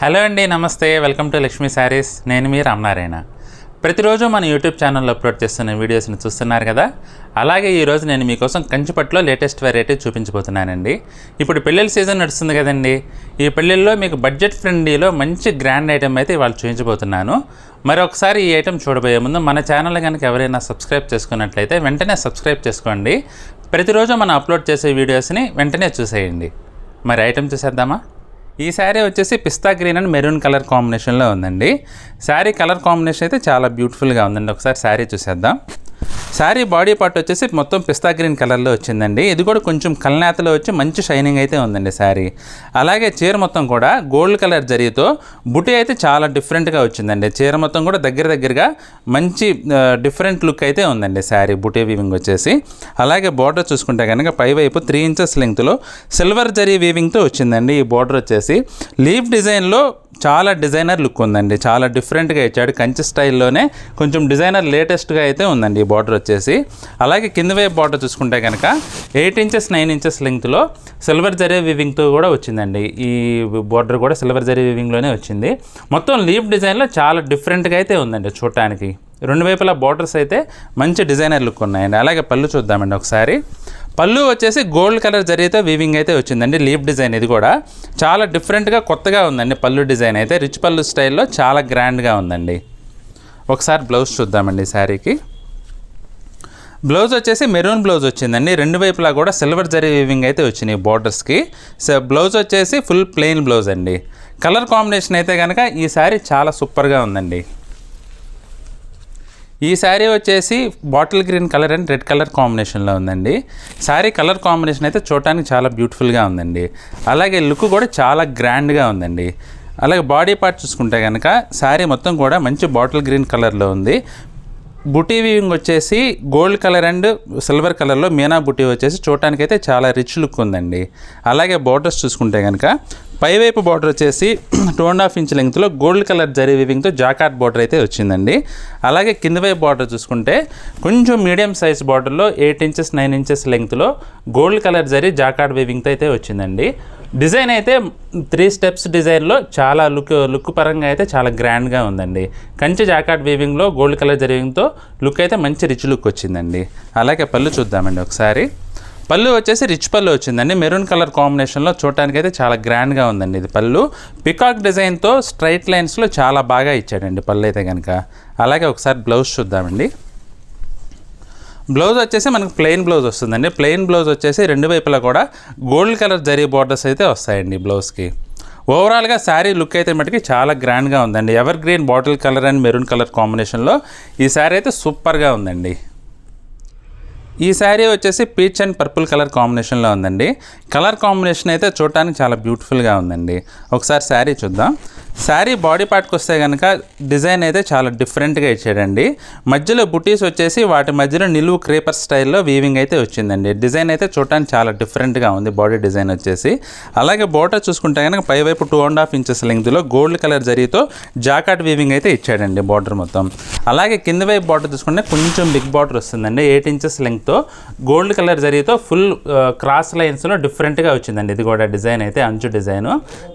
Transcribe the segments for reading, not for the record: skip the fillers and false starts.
Hello అండి, నమస్తే. Welcome to Lakshmi saris. నేను మీ రామనారాయణ. ప్రతిరోజు మన యూట్యూబ్ ఛానల్లో అప్లోడ్ చేస్తున్న వీడియోస్ని చూస్తున్నారు కదా. అలాగే ఈరోజు నేను మీకోసం కంచిపట్టులో లేటెస్ట్ వెరైటీ చూపించబోతున్నానండి. ఇప్పుడు పెళ్ళిళ్ళ సీజన్ నడుస్తుంది కదండి. ఈ పెళ్ళిళ్ళలో మీకు బడ్జెట్ ఫ్రెండ్లీలో మంచి గ్రాండ్ ఐటెం అయితే ఇవాళ చూపించబోతున్నాను. మరొకసారి ఈ ఐటెం చూడబోయే ముందు మన ఛానల్ కనుక ఎవరైనా సబ్స్క్రైబ్ చేసుకున్నట్లయితే వెంటనే సబ్స్క్రైబ్ చేసుకోండి. ప్రతిరోజు మనం అప్లోడ్ చేసే వీడియోస్ని వెంటనే చూసేయండి. మరి ఐటెం చూసేద్దామా? ఈ శారీ వచ్చేసి పిస్తా గ్రీన్ అండ్ మెరూన్ కలర్ కాంబినేషన్లో ఉందండి. శారీ కలర్ కాంబినేషన్ అయితే చాలా బ్యూటిఫుల్గా ఉందండి. ఒకసారి శారీ చూసేద్దాం. శారీ బాడీ పార్ట్ వచ్చేసి మొత్తం పిస్తా గ్రీన్ కలర్లో వచ్చిందండి. ఇది కూడా కొంచెం కల్నేతలో వచ్చి మంచి షైనింగ్ అయితే ఉందండి శారీ. అలాగే చీర మొత్తం కూడా గోల్డ్ కలర్ జరీతో బుటీ అయితే చాలా డిఫరెంట్గా వచ్చిందండి. చీర మొత్తం కూడా దగ్గరగా మంచి డిఫరెంట్ లుక్ అయితే ఉందండి శారీ బుటీ వీవింగ్ వచ్చేసి. అలాగే బార్డర్ చూసుకుంటే కనుక పైవైపు 3 ఇంచెస్ లెంగ్త్లో సిల్వర్ జరీ వీవింగ్తో వచ్చిందండి. ఈ బార్డర్ వచ్చేసి లీఫ్ డిజైన్లో చాలా డిజైనర్ లుక్ ఉందండి. చాలా డిఫరెంట్గా ఇచ్చాడు. కంచి స్టైల్లోనే కొంచెం డిజైనర్ లేటెస్ట్గా అయితే ఉందండి ఈ బార్డర్ వచ్చేసి. అలాగే కింద వైపు బార్డర్ చూసుకుంటే కనుక 8 ఇంచెస్ 9 ఇంచెస్ లెంగ్త్లో సిల్వర్ జరీ వీవింగ్తో కూడా వచ్చిందండి. ఈ బార్డర్ కూడా సిల్వర్ జరీ వీవింగ్లోనే వచ్చింది. మొత్తం లీఫ్ డిజైన్లో చాలా డిఫరెంట్గా అయితే ఉందండి చూడటానికి. రెండు వైపులా బార్డర్స్ అయితే మంచి డిజైనర్ లుక్ ఉన్నాయండి. అలాగే పళ్ళు చూద్దామండి ఒకసారి. పళ్ళు వచ్చేసి గోల్డ్ కలర్ జరీతో వీవింగ్ అయితే వచ్చిందండి. లీఫ్ డిజైన్ ఇది కూడా చాలా డిఫరెంట్గా కొత్తగా ఉందండి. పళ్ళు డిజైన్ అయితే రిచ్ పళ్ళు స్టైల్లో చాలా గ్రాండ్గా ఉందండి. ఒకసారి బ్లౌజ్ చూద్దామండి. శారీకి బ్లౌజ్ వచ్చేసి మెరూన్ బ్లౌజ్ వచ్చిందండి. రెండు వైపులా కూడా సిల్వర్ జరీ వీవింగ్ అయితే వచ్చినాయి బార్డర్స్కి. బ్లౌజ్ వచ్చేసి ఫుల్ ప్లెయిన్ బ్లౌజ్ అండి. కలర్ కాంబినేషన్ అయితే కనుక ఈ శారీ చాలా సూపర్గా ఉందండి. ఈ శారీ వచ్చేసి bottle green colour and red colour కాంబినేషన్లో ఉందండి. శారీ కలర్ కాంబినేషన్ అయితే చూడటానికి చాలా బ్యూటిఫుల్గా ఉందండి. అలాగే లుక్ కూడా చాలా గ్రాండ్గా ఉందండి. అలాగే బాడీ పార్ట్ చూసుకుంటే కనుక శారీ మొత్తం కూడా మంచి బాటిల్ గ్రీన్ కలర్లో ఉంది. బుటీ వీవింగ్ వచ్చేసి గోల్డ్ కలర్ అండ్ సిల్వర్ కలర్లో మీనా బుటీ వచ్చేసి చూడటానికి అయితే చాలా రిచ్ లుక్ ఉందండి. అలాగే బార్డర్స్ చూసుకుంటే కనుక పైవైపు బార్డర్ వచ్చేసి 2.5 ఇంచ్ లెంగ్త్లో గోల్డ్ కలర్ జరీ వీవింగ్తో జాకార్డ్ బార్డర్ అయితే వచ్చిందండి. అలాగే కింద వైపు బార్డర్ చూసుకుంటే కొంచెం మీడియం సైజ్ బార్డర్లో 8 ఇంచెస్ 9 ఇంచెస్ లెంగ్త్లో గోల్డ్ కలర్ జరీ జాకార్డ్ వీవింగ్తో అయితే వచ్చిందండి. డిజైన్ అయితే 3 స్టెప్స్ డిజైన్లో చాలా లుక్ పరంగా అయితే చాలా గ్రాండ్గా ఉందండి. కంచి జాకార్డ్ వీవింగ్లో గోల్డ్ కలర్ జరీ వీవింగ్తో లుక్ అయితే మంచి రిచ్ లుక్ వచ్చిందండి. అలాగే పళ్ళు చూద్దామండి ఒకసారి. పళ్ళు వచ్చేసి రిచ్ పళ్ళు వచ్చిందండి. మెరూన్ కలర్ కాంబినేషన్లో చూడటానికి అయితే చాలా గ్రాండ్గా ఉందండి. ఇది పళ్ళు పికాక్ డిజైన్తో స్ట్రైట్ లైన్స్లో చాలా బాగా ఇచ్చాడండి పళ్ళు అయితే కనుక. అలాగే ఒకసారి బ్లౌజ్ చూద్దామండి. బ్లౌజ్ వచ్చేసి మనకు ప్లెయిన్ బ్లౌజ్ వస్తుందండి. ప్లెయిన్ బ్లౌజ్ వచ్చేసి రెండు వైపులా కూడా గోల్డ్ కలర్ జరీ బార్డర్స్ అయితే వస్తాయండి బ్లౌజ్కి. ఓవరాల్గా శారీ లుక్ అయితే మటుకి చాలా గ్రాండ్గా ఉందండి. Ever green bottle colour and maroon colour కాంబినేషన్లో ఈ శారీ అయితే సూపర్గా ఉందండి. ఈ శారీ వచ్చేసి పీచ్ అండ్ పర్పుల్ కలర్ కాంబినేషన్లో ఉందండి. కలర్ కాంబినేషన్ అయితే చూడటానికి చాలా బ్యూటిఫుల్గా ఉందండి. ఒకసారి శారీ చూద్దాం. శారీ బాడీ పార్ట్కి వస్తే కనుక డిజైన్ అయితే చాలా డిఫరెంట్గా ఇచ్చాడండి. మధ్యలో బుటీస్ వచ్చేసి వాటి మధ్యలో నిలువు క్రేపర్ స్టైల్లో వీవింగ్ అయితే వచ్చిందండి. డిజైన్ అయితే చూడటానికి చాలా డిఫరెంట్గా ఉంది బాడీ డిజైన్ వచ్చేసి. అలాగే బార్డర్ చూసుకుంటే కనుక పైవైపు 2.5 ఇంచెస్ లెంగ్త్లో గోల్డ్ కలర్ జరీతో జాకార్డ్ వీవింగ్ అయితే ఇచ్చాడండి బార్డర్ మొత్తం. అలాగే కింద వైపు బార్డర్ చూసుకుంటే కొంచెం బిగ్ బార్డర్ వస్తుందండి. 8 ఇంచెస్ లెంగ్త్తో గోల్డ్ కలర్ జరీతో ఫుల్ క్రాస్ లైన్స్లో డిఫరెంట్గా వచ్చిందండి. ఇది కూడా డిజైన్ అయితే అంచు డిజైన్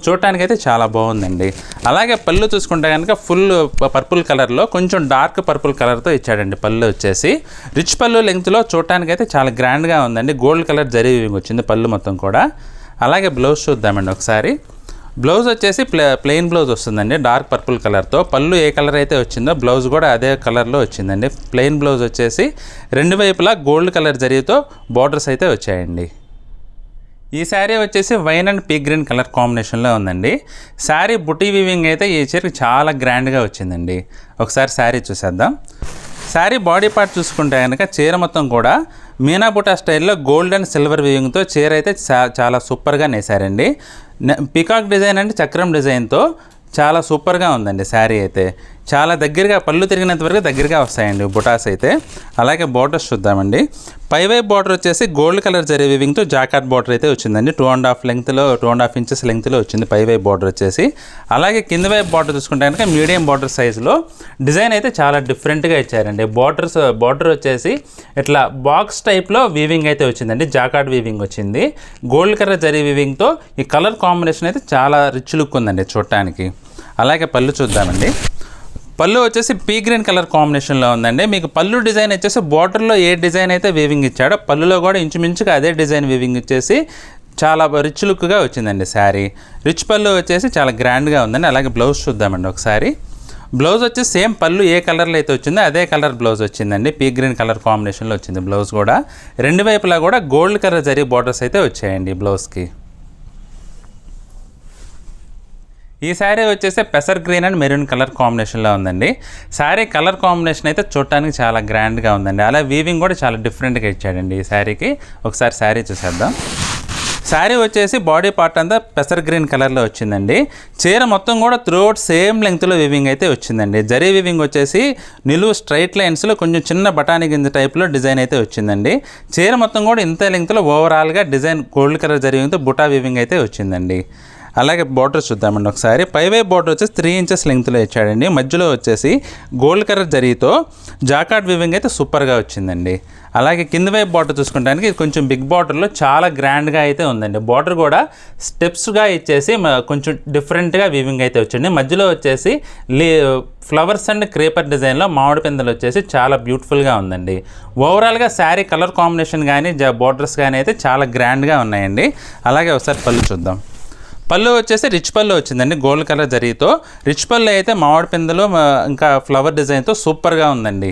చూడటానికి అయితే చాలా బాగుందండి. అలాగే పళ్ళు చూసుకుంటే కనుక ఫుల్ పర్పుల్ కలర్లో కొంచెం డార్క్ పర్పుల్ కలర్తో ఇచ్చాడండి. పళ్ళు వచ్చేసి రిచ్ పళ్ళు లెంగ్త్లో చూడటానికి అయితే చాలా గ్రాండ్గా ఉందండి. గోల్డ్ కలర్ జరీ వీవింగ్ వచ్చింది పళ్ళు మొత్తం కూడా. అలాగే బ్లౌజ్ చూద్దామండి ఒకసారి. బ్లౌజ్ వచ్చేసి ప్లెయిన్ బ్లౌజ్ వస్తుందండి డార్క్ పర్పుల్ కలర్తో. పళ్ళు ఏ కలర్ అయితే వచ్చిందో బ్లౌజ్ కూడా అదే కలర్లో వచ్చిందండి. ప్లెయిన్ బ్లౌజ్ వచ్చేసి రెండు వైపులా గోల్డ్ కలర్ జరీతో బార్డర్స్ అయితే వచ్చాయండి. ఈ శారీ వచ్చేసి wine and P green colour కాంబినేషన్లో ఉందండి. శారీ బుటీ వీవింగ్ అయితే ఈ చీరకి చాలా గ్రాండ్గా వచ్చిందండి. ఒకసారి శారీ చూసేద్దాం. శారీ బాడీ పార్ట్ చూసుకుంటే కనుక చీర మొత్తం కూడా మీనా బుటా స్టైల్లో గోల్డ్ అండ్ సిల్వర్ వీవింగ్తో చీర అయితే చాలా సూపర్గా నేసారండి. పికాక్ డిజైన్ అంటే చక్రం డిజైన్తో చాలా సూపర్గా ఉందండి శారీ అయితే. చాలా దగ్గరగా పళ్ళు తిరిగినంత వరకు దగ్గరగా వస్తాయండి బుటాస్ అయితే. అలాగే బోర్డర్స్ చూద్దామండి. పైవైపు బార్డర్ వచ్చేసి గోల్డ్ కలర్ జరీ వీవింగ్తో జాకార్డ్ బార్డర్ అయితే వచ్చిందండి. 2.5 ఇంచెస్ లెంగ్త్లో వచ్చింది పైవైపు బార్డర్ వచ్చేసి. అలాగే కింద వైపు బార్డర్ చూసుకుంటే కనుక మీడియం బార్డర్ సైజులో డిజైన్ అయితే చాలా డిఫరెంట్గా ఇచ్చారండి. బార్డర్ వచ్చేసి ఇట్లా బాక్స్ టైప్లో వీవింగ్ అయితే వచ్చిందండి. జాకార్డ్ వీవింగ్ వచ్చింది. గోల్డ్ కలర్ జరీ వీవింగ్తో ఈ కలర్ కాంబినేషన్ అయితే చాలా రిచ్ లుక్ ఉందండి చూడటానికి. అలాగే పళ్ళు చూద్దామండి. పళ్ళు వచ్చేసి పీ గ్రీన్ కలర్ కాంబినేషన్లో ఉందండి. మీకు పళ్ళు డిజైన్ వచ్చేసి బార్డర్లో ఏ డిజైన్ అయితే వీవింగ్ ఇచ్చాడో పళ్ళులో కూడా ఇంచుమించుగా అదే డిజైన్ వీవింగ్ ఇచ్చేసి చాలా రిచ్ లుక్గా వచ్చిందండి శారీ. రిచ్ పళ్ళు వచ్చేసి చాలా గ్రాండ్గా ఉందండి. అలాగే బ్లౌజ్ చూద్దామండి ఒకసారి. బ్లౌజ్ వచ్చేసి సేమ్ పళ్ళు ఏ కలర్లో అయితే వచ్చిందో అదే కలర్ బ్లౌజ్ వచ్చిందండి. పీ గ్రీన్ కలర్ కాంబినేషన్లో వచ్చింది బ్లౌజ్ కూడా. రెండు వైపులా కూడా గోల్డ్ కలర్ జరీ బార్డర్స్ అయితే వచ్చాయండి బ్లౌజ్కి. ఈ శారీ వచ్చేసి పెసర్ గ్రీన్ అండ్ మెరూన్ కలర్ కాంబినేషన్లో ఉందండి. శారీ కలర్ కాంబినేషన్ అయితే చూడటానికి చాలా గ్రాండ్గా ఉందండి. అలా వీవింగ్ కూడా చాలా డిఫరెంట్గా ఇచ్చాడండి ఈ శారీకి. ఒకసారి శారీ చూసేద్దాం. శారీ వచ్చేసి బాడీ పార్ట్ అంతా పెసర్ గ్రీన్ కలర్లో వచ్చిందండి. చీర మొత్తం కూడా త్రూఅవుట్ సేమ్ లెంగ్త్లో వీవింగ్ అయితే వచ్చిందండి. జరీ వీవింగ్ వచ్చేసి నిలువు స్ట్రైట్ లైన్స్లో కొంచెం చిన్న బఠానీ గింజ టైప్లో డిజైన్ అయితే వచ్చిందండి. చీర మొత్తం కూడా ఇంత లెంగ్త్లో ఓవరాల్గా డిజైన్ గోల్డ్ కలర్ జరీ వీవింగ్తో బుటా వీవింగ్ అయితే వచ్చిందండి. అలాగే బార్డర్ చూద్దామండి ఒకసారి. పైవైపు బార్డర్ వచ్చేసి 3 ఇంచెస్ లెంగ్త్లో ఇచ్చాడండి. మధ్యలో వచ్చేసి గోల్డ్ కలర్ జరీతో జాకార్డ్ వీవింగ్ అయితే సూపర్గా వచ్చిందండి. అలాగే కింద వైపు బార్డర్ చూసుకుంటానికి ఇది కొంచెం బిగ్ బార్డర్లో చాలా గ్రాండ్గా అయితే ఉందండి. బార్డర్ కూడా స్టెప్స్గా ఇచ్చేసి కొంచెం డిఫరెంట్గా వీవింగ్ అయితే వచ్చింది. మధ్యలో వచ్చేసి ఫ్లవర్స్ అండ్ క్రేపర్ డిజైన్లో మామిడి పిందెలు వచ్చేసి చాలా బ్యూటిఫుల్గా ఉందండి. ఓవరాల్గా శారీ కలర్ కాంబినేషన్ కానీ బార్డర్స్ కానీ అయితే చాలా గ్రాండ్గా ఉన్నాయండి. అలాగే ఒకసారి పళ్ళు చూద్దాం. పళ్ళు వచ్చేసి రిచ్ పళ్ళు వచ్చిందండి గోల్డ్ కలర్ జరీతో. రిచ్ పళ్ళు అయితే మామిడి పిందెలు ఇంకా ఫ్లవర్ డిజైన్తో సూపర్గా ఉందండి.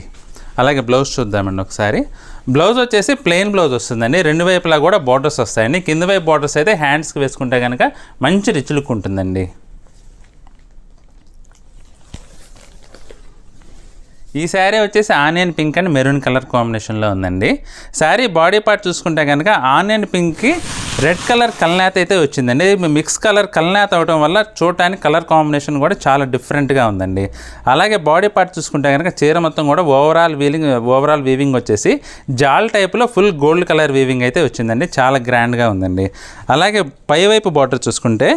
అలాగే బ్లౌజ్ చూద్దామండి ఒకసారి. బ్లౌజ్ వచ్చేసి ప్లెయిన్ బ్లౌజ్ వస్తుందండి. రెండు వైపులా కూడా బార్డర్స్ వస్తాయండి. కింద వైపు బార్డర్స్ అయితే హ్యాండ్స్కి వేసుకుంటే కనుక మంచి రిచ్ లుక్ ఉంటుందండి. ఈ శారీ వచ్చేసి onion pink and maroon colour కాంబినేషన్లో ఉందండి. శారీ బాడీ పార్ట్ చూసుకుంటే కనుక ఆనియన్ పింక్కి రెడ్ కలర్ కల్నాథ్ అయితే వచ్చిందండి. మిక్స్ కలర్ కల్నాథ్ అవడం వల్ల చూడటానికి కలర్ కాంబినేషన్ కూడా చాలా డిఫరెంట్గా ఉందండి. అలాగే బాడీ పార్ట్ చూసుకుంటే కనుక చీర మొత్తం కూడా ఓవరాల్ వీవింగ్ వచ్చేసి జాల్ టైప్లో ఫుల్ గోల్డ్ కలర్ వీవింగ్ అయితే వచ్చిందండి. చాలా గ్రాండ్గా ఉందండి. అలాగే పైవైపు బార్డర్ చూసుకుంటే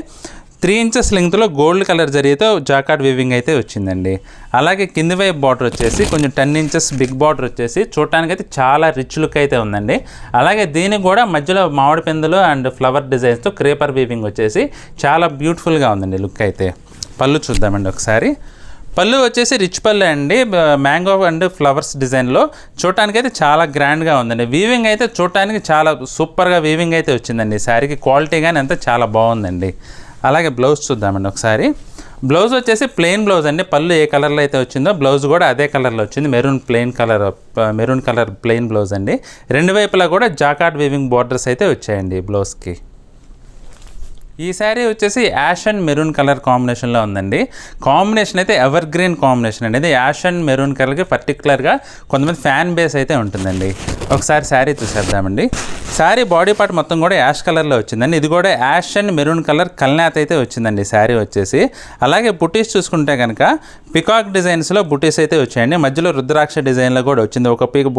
3 ఇంచెస్ లెంగ్త్లో గోల్డ్ కలర్ జరీతో జాకార్డ్ వీవింగ్ అయితే వచ్చిందండి. అలాగే కింది వైపు బార్డర్ వచ్చేసి కొంచెం 10 ఇంచెస్ బిగ్ బార్డర్ వచ్చేసి చూడటానికి అయితే చాలా రిచ్ లుక్ అయితే ఉందండి. అలాగే దీనికి కూడా మధ్యలో మామిడి పిందెలు అండ్ ఫ్లవర్ డిజైన్స్తో క్రేపర్ వీవింగ్ వచ్చేసి చాలా బ్యూటిఫుల్గా ఉందండి లుక్ అయితే. పళ్ళు చూద్దామండి ఒకసారి. పళ్ళు వచ్చేసి రిచ్ పళ్ళు అండి. మ్యాంగో అండ్ ఫ్లవర్స్ డిజైన్లో చూడటానికి అయితే చాలా గ్రాండ్గా ఉందండి. వీవింగ్ అయితే చూడటానికి చాలా సూపర్గా వీవింగ్ అయితే వచ్చిందండి. శారీకి క్వాలిటీ కానీ అంతా చాలా బాగుందండి. అలాగే బ్లౌజ్ చూద్దామండి ఒకసారి. బ్లౌజ్ వచ్చేసి ప్లెయిన్ బ్లౌజ్ అండి. పళ్ళు ఏ కలర్లో అయితే వచ్చిందో బ్లౌజ్ కూడా అదే కలర్లో వచ్చింది. మెరూన్ కలర్ ప్లెయిన్ బ్లౌజ్ అండి. రెండు వైపులా కూడా జాకార్డ్ వీవింగ్ బార్డర్స్ అయితే వచ్చాయండి బ్లౌజ్కి. ఈ శారీ వచ్చేసి యాష్ అండ్ మెరూన్ కలర్ కాంబినేషన్లో ఉందండి. కాంబినేషన్ అయితే ఎవర్ గ్రీన్ కాంబినేషన్ అండి. ఇది యాష్ అండ్ మెరూన్ కలర్కి పర్టికులర్గా కొంతమంది ఫ్యాన్ బేస్ అయితే ఉంటుందండి. ఒకసారి శారీ చూసేద్దామండి. శారీ బాడీ పార్ట్ మొత్తం కూడా యాష్ కలర్లో వచ్చిందండి. ఇది కూడా యాష్ అండ్ మెరూన్ కలర్ కల్నాథ్ అయితే వచ్చిందండి శారీ వచ్చేసి. అలాగే బుటీస్ చూసుకుంటే కనుక పికాక్ డిజైన్స్లో బుటీస్ అయితే వచ్చాయండి. మధ్యలో రుద్రాక్ష డిజైన్లో కూడా వచ్చింది.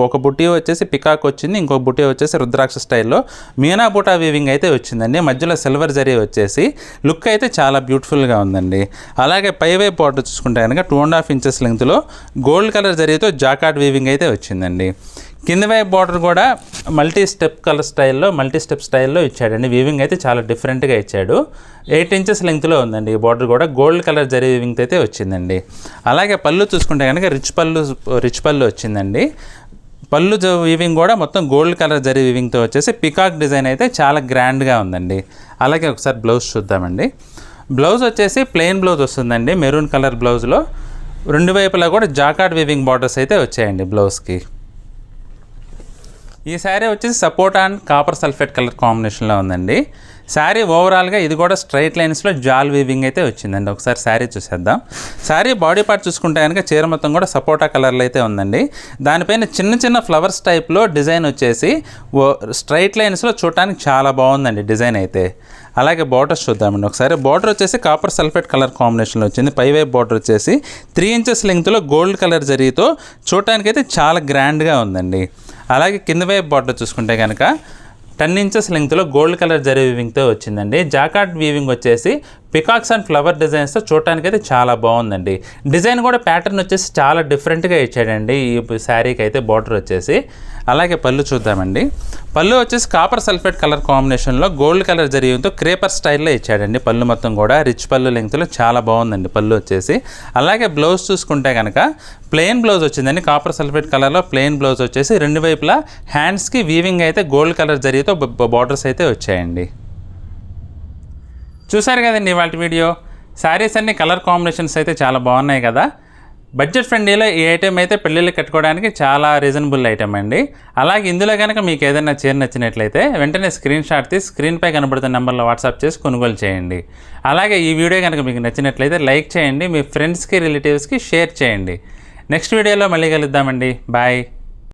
ఒక బుటీ వచ్చేసి పికాక్ వచ్చింది, ఇంకొక బుటీ వచ్చేసి రుద్రాక్ష స్టైల్లో మీనా బుటా వీవింగ్ అయితే వచ్చిందండి. మధ్యలో సిల్వర్ జరీ వచ్చేసి లుక్ అయితే చాలా బ్యూటిఫుల్గా ఉందండి. అలాగే పైవైపు బార్డర్ చూసుకుంటే కనుక 2.5 ఇంచెస్ లెంగ్త్లో గోల్డ్ కలర్ జరీతో జాకార్డ్ వీవింగ్ అయితే వచ్చిందండి. కింద వైపు బార్డర్ కూడా మల్టీ స్టెప్ స్టైల్లో ఇచ్చాడండి. వీవింగ్ అయితే చాలా డిఫరెంట్గా ఇచ్చాడు. 8 ఇంచెస్ లెంగ్త్లో ఉందండి. ఈ బార్డర్ కూడా గోల్డ్ కలర్ జరీ వీవింగ్ అయితే వచ్చిందండి. అలాగే పళ్ళు చూసుకుంటే కనుక రిచ్ పళ్ళు వచ్చిందండి. పళ్ళు వీవింగ్ కూడా మొత్తం గోల్డ్ కలర్ జరీ వీవింగ్తో వచ్చేసి పికాక్ డిజైన్ అయితే చాలా గ్రాండ్గా ఉందండి. అలాగే ఒకసారి బ్లౌజ్ చూద్దామండి. బ్లౌజ్ వచ్చేసి ప్లెయిన్ బ్లౌజ్ వస్తుందండి. మెరూన్ కలర్ బ్లౌజ్లో రెండు వైపులా కూడా జాకార్డ్ వీవింగ్ బార్డర్స్ అయితే వచ్చాయండి బ్లౌజ్కి. ఈ శారీ వచ్చేసి సపోటా అండ్ కాపర్ సల్ఫేట్ కలర్ కాంబినేషన్లో ఉందండి. శారీ ఓవరాల్గా ఇది కూడా స్ట్రైట్ లైన్స్లో జాల్ వీవింగ్ అయితే వచ్చిందండి. ఒకసారి శారీ చూసేద్దాం. శారీ బాడీ పార్ట్ చూసుకుంటే కనుక చీర మొత్తం కూడా సపోటా కలర్లో అయితే ఉందండి. దానిపైన చిన్న ఫ్లవర్స్ టైప్లో డిజైన్ వచ్చేసి స్ట్రైట్ లైన్స్లో చూడటానికి చాలా బాగుందండి డిజైన్ అయితే. అలాగే బార్డర్స్ చూద్దామండి ఒకసారి. బార్డర్ వచ్చేసి కాపర్ సల్ఫేట్ కలర్ కాంబినేషన్లో వచ్చింది. పైవైపు బార్డర్ వచ్చేసి 3 ఇంచెస్ లెంగ్త్లో గోల్డ్ కలర్ జరీతో చూడటానికైతే చాలా గ్రాండ్గా ఉందండి. అలాగే కింద వైపు బార్డర్ చూసుకుంటే కనుక 10 ఇంచెస్ లెంగ్త్లో గోల్డ్ కలర్ జరీ వీవింగ్తో వచ్చిందండి. జాకార్డ్ వీవింగ్ వచ్చేసి పికాక్స్ అండ్ ఫ్లవర్ డిజైన్స్తో చూడటానికైతే చాలా బాగుందండి. డిజైన్ కూడా ప్యాటర్న్ వచ్చేసి చాలా డిఫరెంట్గా ఇచ్చాడండి ఈ శారీకి అయితే బార్డర్ వచ్చేసి. అలాగే పళ్ళు చూద్దామండి. పళ్ళు వచ్చేసి కాపర్ సల్ఫేట్ కలర్ కాంబినేషన్లో గోల్డ్ కలర్ జరీతో క్రేపర్ స్టైల్లో ఇచ్చాడండి. పళ్ళు మొత్తం కూడా రిచ్ పళ్ళు లెంగ్త్లో చాలా బాగుందండి పళ్ళు వచ్చేసి. అలాగే బ్లౌజ్ చూసుకుంటే కనుక ప్లెయిన్ బ్లౌజ్ వచ్చిందండి. కాపర్ సల్ఫేట్ కలర్లో ప్లెయిన్ బ్లౌజ్ వచ్చేసి 2 వైపులా హ్యాండ్స్కి వీవింగ్ అయితే గోల్డ్ కలర్ జరీతో బార్డర్స్ అయితే వచ్చాయండి. చూసారు కదండి ఇవాళ వీడియో. శారీస్ అన్ని కలర్ కాంబినేషన్స్ అయితే చాలా బాగున్నాయి కదా. బడ్జెట్ ఫ్రెండ్లీలో ఈ ఐటెం అయితే పెళ్ళిళ్ళకి కట్టుకోవడానికి చాలా రీజనబుల్ ఐటెం అండి. అలాగే ఇందులో కనుక మీకు ఏదైనా చీర నచ్చినట్లయితే వెంటనే స్క్రీన్ షాట్ తీసి స్క్రీన్పై కనబడుతున్న నెంబర్లో వాట్సాప్ చేసి కొనుగోలు చేయండి. అలాగే ఈ వీడియో కనుక మీకు నచ్చినట్లయితే లైక్ చేయండి, మీ ఫ్రెండ్స్కి రిలేటివ్స్కి షేర్ చేయండి. నెక్స్ట్ వీడియోలో మళ్ళీ కలుద్దామండి. బాయ్.